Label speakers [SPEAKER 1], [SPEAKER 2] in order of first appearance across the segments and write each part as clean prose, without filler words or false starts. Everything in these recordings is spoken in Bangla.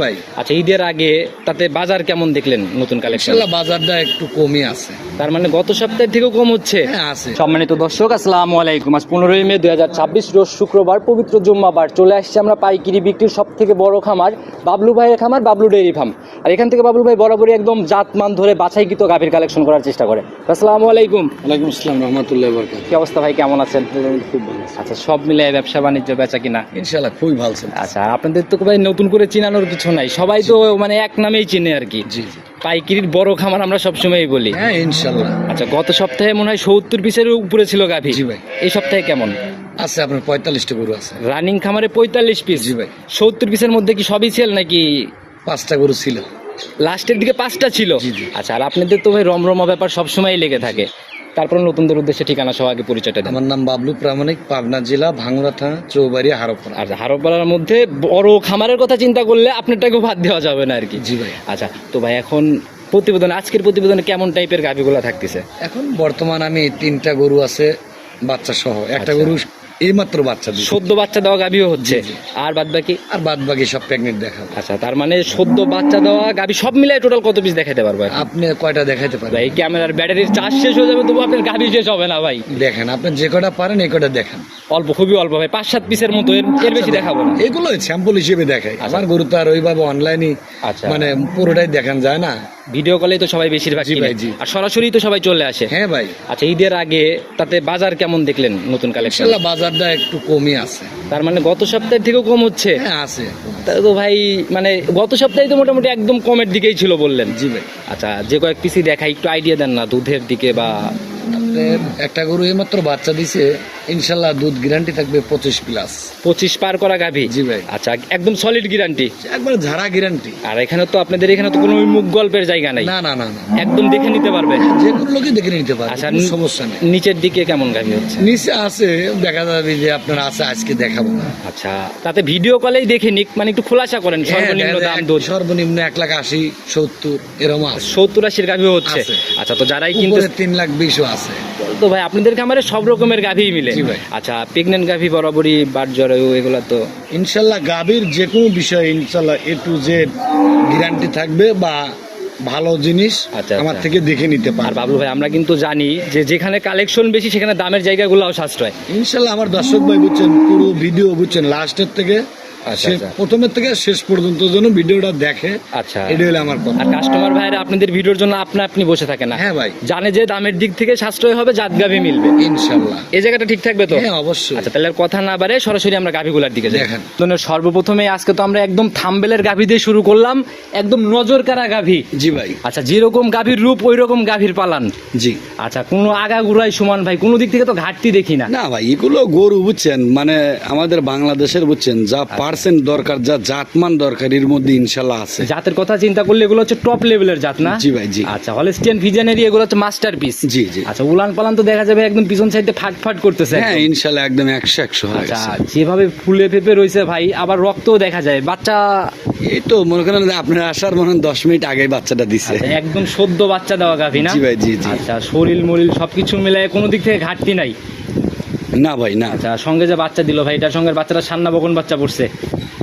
[SPEAKER 1] ভাই।
[SPEAKER 2] আচ্ছা, ঈদের আগে তাতে বাজার কেমন দেখলেন নতুন কালেকশন?
[SPEAKER 1] ইনশাআল্লাহ বাজারটা একটু কমই আছে।
[SPEAKER 2] তার মানে গত সপ্তাহের থেকেও কম হচ্ছে?
[SPEAKER 1] হ্যাঁ আছে।
[SPEAKER 2] সম্মানিত দর্শক, আসসালামু আলাইকুম। আজ 15ই মে 2026 রোজ শুক্রবার, পবিত্র জুম্মাবার। চলে আসছে আমরা পাইকারি বিক্রির সব থেকে বড় খামার বাবলু ভাইয়ের খামার, বাবলু ডেইরি ফার্ম। আর এখান থেকে বাবলু ভাই বরাবরই একদম জাতমান ধরে বাছাইকৃত গাভীর কালেকশন করার চেষ্টা করে। আসসালামু আলাইকুম।
[SPEAKER 1] ওয়ালাইকুম আসসালাম রহমতুল্লাহ বরকাতুহু।
[SPEAKER 2] কি অবস্থা ভাই, কেমন আছেন?
[SPEAKER 1] খুব ভালো আছে।
[SPEAKER 2] আচ্ছা, সব মিলিয়ে ব্যবসা বাণিজ্য বেচা কিনা?
[SPEAKER 1] ইনশাআল্লাহ খুবই ভালো আছে।
[SPEAKER 2] আচ্ছা, আপনাদের তো ভাই নতুন করে চিনানোর কিছু নাই, সবাই তো মানে এক নামেই চিনে আর কি।
[SPEAKER 1] জি জি।
[SPEAKER 2] পাইকারির বড় খামার আমরা সবসময়ই বলি।
[SPEAKER 1] হ্যাঁ ইনশাআল্লাহ।
[SPEAKER 2] আচ্ছা, গত সপ্তাহে মনে হয় 70 পিসের উপরে ছিল গাভী।
[SPEAKER 1] জি ভাই।
[SPEAKER 2] এই সপ্তাহে কেমন
[SPEAKER 1] আছে? আপনার 45টা গরু আছে
[SPEAKER 2] রানিং খামারে? 45 পিস।
[SPEAKER 1] জি ভাই।
[SPEAKER 2] 70 পিসের মধ্যে কি সবই সেল নাকি?
[SPEAKER 1] 5টা গরু ছিল,
[SPEAKER 2] লাস্টের দিকে 5টা ছিল।
[SPEAKER 1] জি, জি।
[SPEAKER 2] আচ্ছা, আর আপনাদের তো ভাই রমরমা ব্যাপার সবসময় লেগে থাকে। তারপর নতুনদের উদ্দেশ্যে ঠিকানা সহ আগে পরিচয়টা দেন।
[SPEAKER 1] আমার নাম বাবলু প্রামাণিক, পাবনা জেলা, ভাঙ্গুড়া থানা, চৌবাড়িয়া, হারোপাড়া।
[SPEAKER 2] আর হারোপাড়ার মধ্যে বড় খামারের কথা চিন্তা করলে আপনারটাকেও বাদ দেওয়া যাবে না আর কি।
[SPEAKER 1] জি ভাই।
[SPEAKER 2] আচ্ছা, তো ভাই এখন আজকের প্রতিবেদনে কেমন টাইপের গাভীগুলো থাকতেছে?
[SPEAKER 1] এখন বর্তমান আমি 3টা গরু আছে বাচ্চা সহ, একটা
[SPEAKER 2] আচ্ছা।
[SPEAKER 1] গরু এইমাত্র বাচ্চা দিচ্ছে,
[SPEAKER 2] সদ্য বাচ্চা দেওয়া গাভীও হচ্ছে।
[SPEAKER 1] জি, জি।
[SPEAKER 2] আর বাদ বাকি?
[SPEAKER 1] আর বাদ বাকি সব প্রেগনেন্ট দেখাবো।
[SPEAKER 2] আচ্ছা, তার মানে সদ্য বাচ্চা দেওয়া গাভী সব মিলাই টোটাল কত পিস দেখাতে পারবো?
[SPEAKER 1] আপনি কয়টা দেখাইতে পারেন?
[SPEAKER 2] ভাই ক্যামেরার ব্যাটারির চার্জ শেষ হয়ে যাবে, তবু আপনার গাভী শেষ হবে না ভাই।
[SPEAKER 1] দেখেন আপনি যে কটা পারেন এই কটা দেখান।
[SPEAKER 2] অল্প, খুবই অল্প ভাই, 5-7 পিসের মতো, এর বেশি দেখাবো না।
[SPEAKER 1] এগুলো স্যাম্পল হিসেবে দেখাই। আমার গরু তো আর ওইভাবে অনলাইনে
[SPEAKER 2] আচ্ছা।
[SPEAKER 1] মানে পুরোটাই দেখান যায় না।
[SPEAKER 2] ভিডিও কলেই তো সবাই বেশিরভাগ
[SPEAKER 1] জি
[SPEAKER 2] কিনে।
[SPEAKER 1] ভাই, জি।
[SPEAKER 2] আর সরাসরি তো সবাই চলে আসে।
[SPEAKER 1] হ্যাঁ ভাই।
[SPEAKER 2] আচ্ছা, ঈদের আগে তাতে বাজার কেমন দেখলেন নতুন কালেকশন?
[SPEAKER 1] ইনশাআল্লাহ বাজারটা একটু কমই আছে।
[SPEAKER 2] তার মানে গত সপ্তাহের থেকেও কম হচ্ছে?
[SPEAKER 1] হ্যাঁ আছে।
[SPEAKER 2] তা তো ভাই মানে গত সপ্তাহে তো মোটামুটি একদম কমের দিকেই ছিল বললেন।
[SPEAKER 1] জি ভাই।
[SPEAKER 2] আচ্ছা, যে কয়েক পিসি দেখাই, একটু আইডিয়া দেন না দুধের দিকে বা।
[SPEAKER 1] আপনার একটা গরু এইমাত্র বাচ্চা দিছে, ইনশাআল্লাহ দুধ গ্যারান্টি থাকবে 25+।
[SPEAKER 2] 25 পার করা গাভী?
[SPEAKER 1] জি ভাই।
[SPEAKER 2] আচ্ছা, একদম সলিড গ্যারান্টি?
[SPEAKER 1] একবার ঝাড়া গ্যারান্টি।
[SPEAKER 2] আর এখানে তো আপনাদের এখানে তো কোনো মুখ গল্পের জায়গা নাই?
[SPEAKER 1] না না না না,
[SPEAKER 2] একদম দেখে নিতে পারবে?
[SPEAKER 1] যে কোনো লোকই দেখে নিতে পারে।
[SPEAKER 2] আচ্ছা,
[SPEAKER 1] কোনো সমস্যা নেই।
[SPEAKER 2] নিচের দিকে কেমন গাভী হচ্ছে?
[SPEAKER 1] নিচে আছে, দেখা যাবে যে আপনার আছে, আজকে দেখাবো না।
[SPEAKER 2] আচ্ছা, তাতে ভিডিও কলেই দেখে নিক, মানে একটু খোলাসা করেন সর্বনিম্ন দাম দুধ।
[SPEAKER 1] সর্বনিম্ন 1,80,000, 70 এরকম আছে।
[SPEAKER 2] 70-80 গাভীও হচ্ছে?
[SPEAKER 1] আছে।
[SPEAKER 2] আচ্ছা, তো যারাই কিনতে,
[SPEAKER 1] উপরে 3,20,000 আছে।
[SPEAKER 2] তো ভাই আপনাদের খামারে সব রকমের গাভী মিলে?
[SPEAKER 1] জি ভাই।
[SPEAKER 2] আচ্ছা, প্রেগনেন্ট গাভী বরাবরই বাট জরায়ু এগুলা তো?
[SPEAKER 1] ইনশাল্লাহ গাভীর যে কোনো বিষয়ে ইনশাল্লাহ A to Z গ্যারান্টি থাকবে, বা ভালো জিনিস
[SPEAKER 2] আচ্ছা,
[SPEAKER 1] আমার
[SPEAKER 2] আচ্ছা।
[SPEAKER 1] থেকে দেখে নিতে
[SPEAKER 2] আর
[SPEAKER 1] পারবে।
[SPEAKER 2] বাবলু ভাই, আমরা কিন্তু জানি যে যেখানে কালেকশন বেশি সেখানে দামের জায়গাগুলোও সাশ্রয়।
[SPEAKER 1] ইনশাল্লাহ আমার দর্শক ভাই বুঝছেন, পুরো ভিডিও বুঝছেন, লাস্টের থেকে
[SPEAKER 2] আচ্ছা, আচ্ছা।
[SPEAKER 1] প্রথমের থেকে শেষ পর্যন্ত যেন ভিডিওটা দেখে।
[SPEAKER 2] আচ্ছা,
[SPEAKER 1] এটা হলো আমার কথা।
[SPEAKER 2] আর কাস্টমার ভাইরা আপনাদের ভিডিওর জন্য আপনি বসে থাকে না?
[SPEAKER 1] হ্যাঁ ভাই।
[SPEAKER 2] জানে যে দামের দিক থেকে সাশ্রয় হবে, জাত গাভী মিলবে।
[SPEAKER 1] ইনশাল্লাহ
[SPEAKER 2] এই জায়গাটা ঠিক থাকবে তো?
[SPEAKER 1] হ্যাঁ অবশ্যই।
[SPEAKER 2] আচ্ছা, তাহলে আর কথা না বাড়ে সরাসরি আমরা গাভীগুলার দিকে যাই।
[SPEAKER 1] দেখেন।
[SPEAKER 2] সর্বপ্রথমে আজকে তো আমরা একদম থাম্বেলের গাভী দিয়ে শুরু করলাম, একদম নজর কাড়া গাভী।
[SPEAKER 1] জি ভাই।
[SPEAKER 2] আচ্ছা, যেরকম গাভীর রূপ ওই রকম গাভীর পালান।
[SPEAKER 1] জি।
[SPEAKER 2] আচ্ছা, কোনো আগাগুড়াই সমান ভাই, কোনো দিক থেকে তো ঘাটতি দেখি না।
[SPEAKER 1] না ভাই, এগুলো গরু বুঝছেন, মানে আমাদের বাংলাদেশের বুঝছেন যা পার্সেন্ট দরকার, যা জাতমান দরকার, এর মধ্যে ইনশাল্লাহ আছে।
[SPEAKER 2] জাতের কথা চিন্তা করলে এগুলো হচ্ছে টপ লেভেলের জাত না?
[SPEAKER 1] জি ভাই, জি।
[SPEAKER 2] আচ্ছা, হলস্টিয়ান ফ্রিজিয়ানেরই এগুলো হচ্ছে মাস্টারপিস।
[SPEAKER 1] জি জি।
[SPEAKER 2] আচ্ছা, উলান পালান তো দেখা যাবে একদম পিছন সাইডে ফাট করতেছে
[SPEAKER 1] হ্যাঁ
[SPEAKER 2] একদম।
[SPEAKER 1] ইনশাল্লাহ একদম 100 হয়ে
[SPEAKER 2] আচ্ছা,
[SPEAKER 1] গেছে।
[SPEAKER 2] যেভাবে ফুলে ফেপে রয়েছে ভাই, আবার রক্তও দেখা যায়। বাচ্চা
[SPEAKER 1] এই তো মনে করেন যে আপনার আসার মনে হয় 10 মিনিট আগে বাচ্চাটা দিছে।
[SPEAKER 2] আচ্ছা, একদম সদ্য বাচ্চা দেওয়া গাভী না?
[SPEAKER 1] জি ভাই, জি জি।
[SPEAKER 2] আচ্ছা, শরীর মরিল সবকিছু মিলায় কোনো দিক থেকে ঘাটতি নাই?
[SPEAKER 1] না ভাই না।
[SPEAKER 2] আচ্ছা, সঙ্গে যে বাচ্চা দিল ভাই, এটার সঙ্গে বাচ্চাটা সান্না বকন বাচ্চা পড়ছে?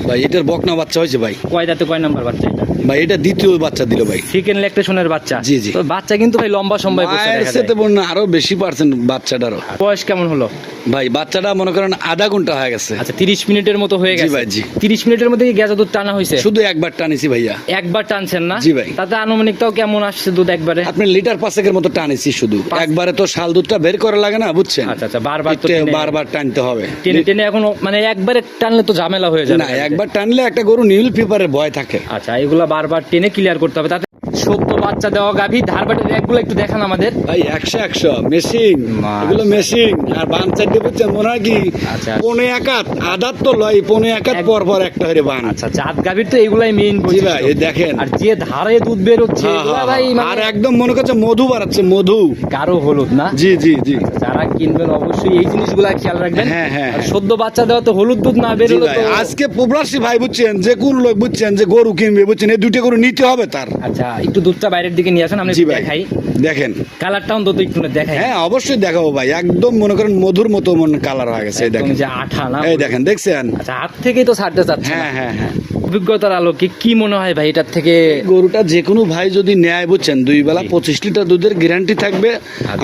[SPEAKER 1] ভাই এটার বকনা বাচ্চা হয়েছে ভাই।
[SPEAKER 2] কয় দাঁতে কয় নাম্বার বাচ্চা এটা?
[SPEAKER 1] ভাই এটা দ্বিতীয় বাচ্চা দিল ভাই।
[SPEAKER 2] সেকেন্ড ল্যাকটেশনের বাচ্চা?
[SPEAKER 1] জি, জি।
[SPEAKER 2] তো বাচ্চা কিন্তু ভাই লম্বা সম্বাই করছে
[SPEAKER 1] মায়ের
[SPEAKER 2] দেখা
[SPEAKER 1] সাথে
[SPEAKER 2] যায়।
[SPEAKER 1] বলুন আরো বেশি পার্সেন্ট বাচ্চাটারও।
[SPEAKER 2] বয়স কেমন হলো
[SPEAKER 1] ভাই বাচ্চাটা মনে করেন আধা ঘন্টা হয়ে গেছে।
[SPEAKER 2] আচ্ছা, 30 মিনিটের মতো হয়ে
[SPEAKER 1] জি
[SPEAKER 2] গেছে?
[SPEAKER 1] ভাই, জি।
[SPEAKER 2] 30 মিনিটের মধ্যে কি গেজা দুধ টানা হয়েছে?
[SPEAKER 1] শুধু একবার টানিছি ভাইয়া।
[SPEAKER 2] একবার টানছেন না?
[SPEAKER 1] জি ভাই।
[SPEAKER 2] তাতে আনুমানিক তাও কেমন আসছে দুধ একবারে?
[SPEAKER 1] আপনি লিটার 5 মতো টানিছি শুধু। একবারে তো শাল দুধটা বের করা লাগে না বুঝছেন।
[SPEAKER 2] আচ্ছা আচ্ছা, বারবার তো
[SPEAKER 1] একটু বারবার টানতে হবে।
[SPEAKER 2] টেনে টেনে এখন মানে একবারে টানলে তো ঝামেলা হয়ে যাবে।
[SPEAKER 1] না, একবার টানলে একটা গরু নীল পেপারের ভয় থাকে।
[SPEAKER 2] আচ্ছা, এগুলা বারবার টেনে ক্লিয়ার করতে হবে। তাতে সদ্য বাচ্চা দেওয়া গাভী ধারবাটের র্যাকগুলো একটু দেখান আমাদের।
[SPEAKER 1] ভাই 100 মেশিন, এগুলো মেশিন। আর বান চারটে বুঝছেন মনে হয় কি
[SPEAKER 2] আচ্ছা।
[SPEAKER 1] 15 একাত আদাত তো লয়, 15 একাত পর পর একটা হয়ে বান।
[SPEAKER 2] আচ্ছা, জাত গাভীর তো এগুলাই মেইন
[SPEAKER 1] জি ভাই, এই দেখেন।
[SPEAKER 2] আর যে ধারে দুধ বের হচ্ছে এগুলা ভাই
[SPEAKER 1] আর একদম মনে করছে মধু বাড়াচ্ছে, মধু।
[SPEAKER 2] গাঢ় হলুদ না?
[SPEAKER 1] জি জি জি।
[SPEAKER 2] যারা কিনবেন অবশ্যই এই জিনিসগুলা খেয়াল রাখবেন।
[SPEAKER 1] হ্যাঁ, হ্যাঁ,
[SPEAKER 2] আর
[SPEAKER 1] হ্যাঁ।
[SPEAKER 2] সদ্য বাচ্চা দেওয়া তো হলুদ দুধ না বের
[SPEAKER 1] জি
[SPEAKER 2] হলে
[SPEAKER 1] ভাই,
[SPEAKER 2] তো।
[SPEAKER 1] আজকে প্রবাসী ভাই বুঝছেন, যে কোন লোক বুঝছেন যে গরু কিনবে বুঝছেন, এই দুটো গরু নিতে হবে তার।
[SPEAKER 2] আচ্ছা, একটু দুধটা বাইরের দিকে নিয়ে আসেন, আমি
[SPEAKER 1] জি ভাই,
[SPEAKER 2] দেখাই।
[SPEAKER 1] দেখেন
[SPEAKER 2] কালারটা অন্তত একটু দেখাই।
[SPEAKER 1] হ্যাঁ অবশ্যই দেখাবো ভাই, একদম মনে করেন মধুর মতো মনে কালার হয়ে গেছে। এই
[SPEAKER 2] একদম
[SPEAKER 1] দেখেন,
[SPEAKER 2] যে আঠা না?
[SPEAKER 1] এই দেখেন, দেখছেন?
[SPEAKER 2] আচ্ছা, হাত থেকেই তো ছাড়তে চাচ্ছে না।
[SPEAKER 1] হ্যাঁ হ্যাঁ হ্যাঁ।
[SPEAKER 2] অভিজ্ঞতার আলোকে কি মনে হয় ভাই এটার থেকে?
[SPEAKER 1] গরুটা যে কোনো ভাই যদি নেয় বুঝছেন, 2 বেলা 25 লিটার দুধের গ্যারান্টি থাকবে।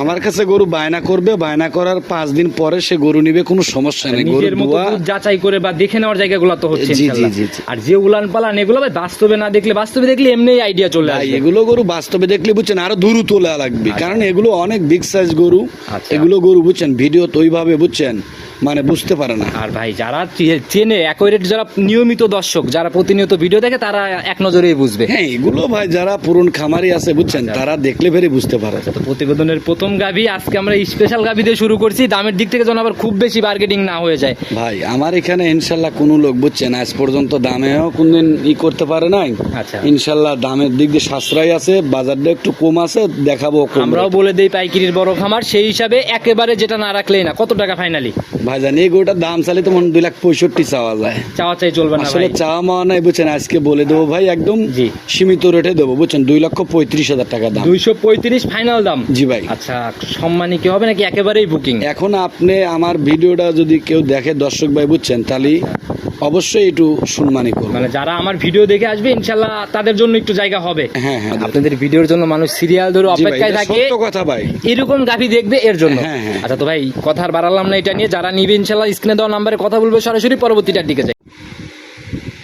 [SPEAKER 1] আমার কাছে গরু বায়না করবে, বায়না করার 5 দিন পরে সে গরু নিবে, কোনো সমস্যা নেই। গরু
[SPEAKER 2] নিজের মতো
[SPEAKER 1] দুয়া
[SPEAKER 2] দুধ যাচাই করে বা দেখে নেওয়ার জায়গাগুলো তো হচ্ছে
[SPEAKER 1] জি, জি,
[SPEAKER 2] ইনশাআল্লাহ।
[SPEAKER 1] জি, জি।
[SPEAKER 2] আর যে উলান পালান এগুলো ভাই বাস্তবে না দেখলে, বাস্তবে দেখলে এমনিই আইডিয়া চলে
[SPEAKER 1] ভাই
[SPEAKER 2] আসবে।
[SPEAKER 1] এগুলো গরু বাস্তবে দেখলে বুঝছেন আরো দূর তোলা লাগবে, কারণ এগুলো অনেক বিগ সাইজ গরু।
[SPEAKER 2] আচ্ছা।
[SPEAKER 1] এগুলো গরু বুঝছেন ভিডিও তো ওইভাবে বুঝছেন মানে বুঝতে পারে না।
[SPEAKER 2] আর ভাই যারা চেনে অ্যাকোয়ারেট, যারা নিয়মিত দর্শক, যারা প্রতিনিয়ত ভিডিও দেখে, তারা এক নজরেই বুঝবে।
[SPEAKER 1] হ্যাঁ এগুলো ভাই যারা পুরন খামারি আছে বুঝছেন, তারা দেখলে ফেরে বুঝতে পারে।
[SPEAKER 2] তো প্রতিবেদনের প্রথম গাভি আজকে আমরা স্পেশাল গাভি দিয়ে শুরু করছি। দামের দিক থেকে যেন আবার খুব বেশি বার্গেটিং না হয়ে যায়।
[SPEAKER 1] ভাই আমার এখানে ইনশাল্লাহ কোনো লোক বুঝছেন আজ পর্যন্ত দামেও কোনদিন করতে পারে নাই।
[SPEAKER 2] আচ্ছা।
[SPEAKER 1] ইনশাল্লাহ দামের দিক দিয়ে সাশ্রয় আছে, বাজারটা একটু কম আছে, দেখাবো কম
[SPEAKER 2] আমরাও
[SPEAKER 1] রেটে।
[SPEAKER 2] বলে দেই পাইকারির বড় খামার, সেই হিসাবে একেবারে যেটা না রাখলেই না। কত টাকা ফাইনালি?
[SPEAKER 1] ভাই জানি এই গরুটার দাম চালে তো মনে 2,65,000 চাওয়া যায়।
[SPEAKER 2] চাওয়া চাই চলবে না
[SPEAKER 1] আসলে
[SPEAKER 2] ভাই।
[SPEAKER 1] চাওয়া মাওয়া নাই বুঝছেন, আজকে বলে দেবো ভাই একদম
[SPEAKER 2] জি।
[SPEAKER 1] সীমিত রেটে দেবো বুঝছেন, 2,35,000 টাকা দাম।
[SPEAKER 2] 235 ফাইনাল দাম।
[SPEAKER 1] জি ভাই।
[SPEAKER 2] আচ্ছা, সম্মানী কি হবে নাকি একেবারেই বুকিং?
[SPEAKER 1] এখন আপনি আমার ভিডিওটা যদি কেউ দেখে দর্শক ভাই বুঝছেন, তাহলে অবশ্যই একটু সম্মানী করবো।
[SPEAKER 2] মানে যারা আমার ভিডিও দেখে আসবে ইনশাল্লাহ তাদের জন্য একটু জায়গা হবে।
[SPEAKER 1] হ্যাঁ হ্যাঁ
[SPEAKER 2] আপনাদের ভিডিওর জন্য মানুষ সিরিয়াল ধরে
[SPEAKER 1] জি ভাই,
[SPEAKER 2] অপেক্ষায়
[SPEAKER 1] এটা
[SPEAKER 2] থাকে,
[SPEAKER 1] সত্য কথা ভাই।
[SPEAKER 2] এরকম গাভি দেখবে এর জন্য।
[SPEAKER 1] হ্যাঁ, হ্যাঁ।
[SPEAKER 2] আচ্ছা তো ভাই কথা আর বাড়ালাম না এটা নিয়ে, যারা নিবে ইনশাল্লাহ স্ক্রিনে দেওয়া নাম্বারে কথা বলবে, সরাসরি পরবর্তীটার দিকে যাই।